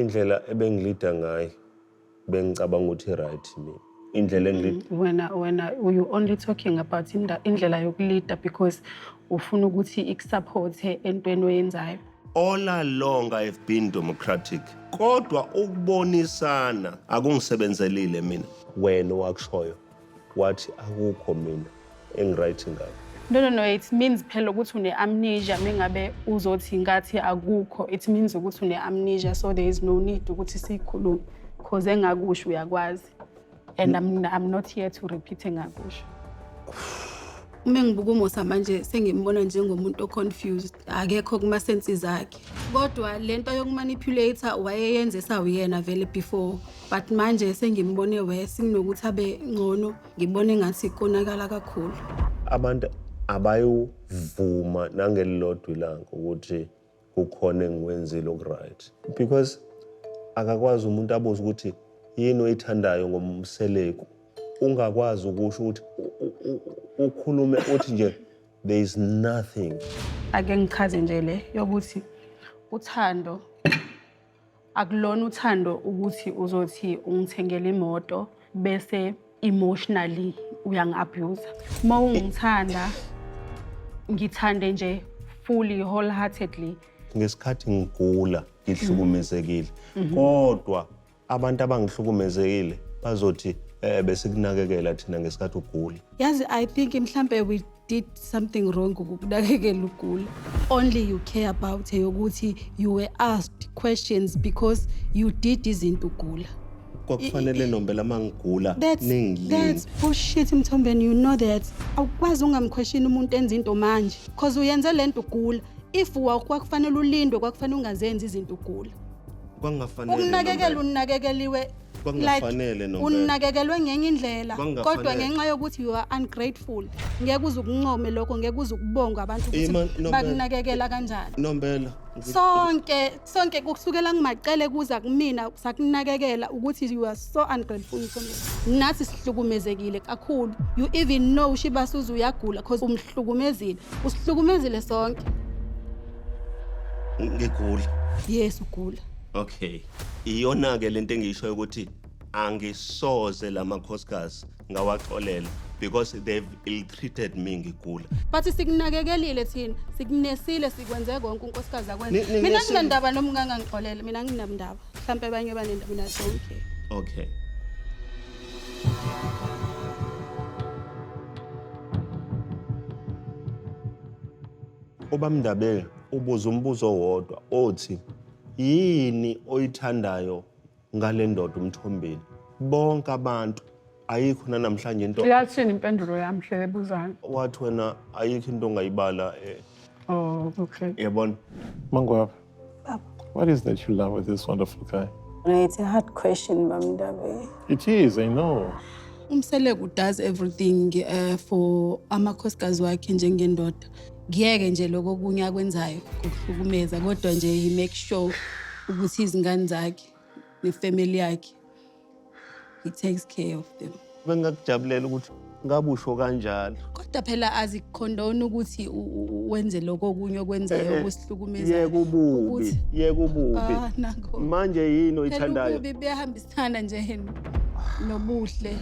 indlela ebengilida ngayo bengicabanga ukuthi right mina indlela engilida Wena you only talking about indlela yokulida because ufuna ukuthi ikusupporte entweni oyenzayo. all along I've been democratic kodwa ukubonisana akungisebenzelile mina wena wakushoyo wathi akukho mina engiright ngayo. No, it means phela ukuthi une-amnesia mengabe uzothi ngathi akukho. It means ukuthi une-amnesia, so there is no need ukuthi sikhulume. Because engakusho uyakwazi. And I'm not here to repeat engakusho. Uma ngibuka uMosa manje sengimbona njengomuntu o-confused, akekho kuma-senses akhe. Kodwa lento yokumanipulate wayeyenze sawuyena vele before, but manje sengimbone singinokuthi abe ngcono, ngibone ngathi konakala kakhulu. Abantu abayuvuma nangelilodwa ilanga ukuthi kukhona engiwenzile okuright because akakwazi umuntu abuze ukuthi yini oyithandayo ngomseleku ungakwazi ukusho ukuthi ukhulume uthi nje there is nothing. Ake ngichaze nje le yokuthi uthando akulona uthando ukuthi uzothi ungithengele imoto bese emotionally uyangi-abuse. Uma ungithanda ngithande nje fully wholeheartedly. Ngesikhathi ngigula ngihlukumezekile kodwa abantu abangihlukumezekile bazothi bese kunakekela thina ngesikhathi ugula. Yazi I think mhlambe we did something wrong ukunakekela ugula. Only you care about yokuthi you were asked questions because you did izinto ugula. Kwakufanele nombela mangigula ningilini. That's bullshit Mthombeni, you know that. Awukwazi ungamquestion umuntu enza into manje because uyenze lento ugula. If kwakufanele ulindwe kwakufanele ungazenzi izinto ugula. Kwangafanele ukunakekela unakekeliwe kwangafanele nombela. Unakekelwe ngenye indlela kodwa ngenxa yokuthi you are ungrateful. Ngeke uzukuncome lokho, ngeke uzukubonga abantu ukuthi bakunakekela kanjani. Nombela. Sonke kusukela ngimacele kuza kumina sakunakekela ukuthi you are so ungrateful Mthombeni. Nathi sihlukumezekile kakhulu. You even know Shibasuzu uyagula because umhlukumezile. Usihlukumezile sonke. Ngigula. Yes ugula. Okay. Iyona ke lento engisho ukuthi angisoze lamakhosikazi ngawaxolela because they've ill-treated me ngigula. But sikunakekelile thina, sikunesile sikwenze konke unkosikazi akwenza. Mina nginandaba nomnganga ngixolela, mina nginandaba. Mhlambe abanye banendaba mina sonke. Okay. Obamndabeni ubuza umbuzo owodwa othi yini oyithandayo ngale ndoda uMthombeni? Bonke abantu ayikho namhlanje into. Iyathini impendulo yami hle ebuzayo? Wathi wena ayikho into ongayibala Oh, okay. Yabona. Mangwab, what is that you love with this wonderful guy? It's a hard question, Bamdabe. It is, I know. Umseleku does everything for amakhosikazi wakhe njengendoda. Ngiyeke nje lokho kunye akwenzayo ukuhlukumeza kodwa nje he make sure ukuthi izingane zakhe nefamily yakhe he takes care of them. Bengakujabulela ukuthi ngabusho kanjalo. Kodwa phela azikhondoni ukuthi wenze lokho kunye okwenzayo ukusihlukumeza. Yeke ububi. Manje yini oyithandayo? Phela ububi buyahambisana nje nobuhle.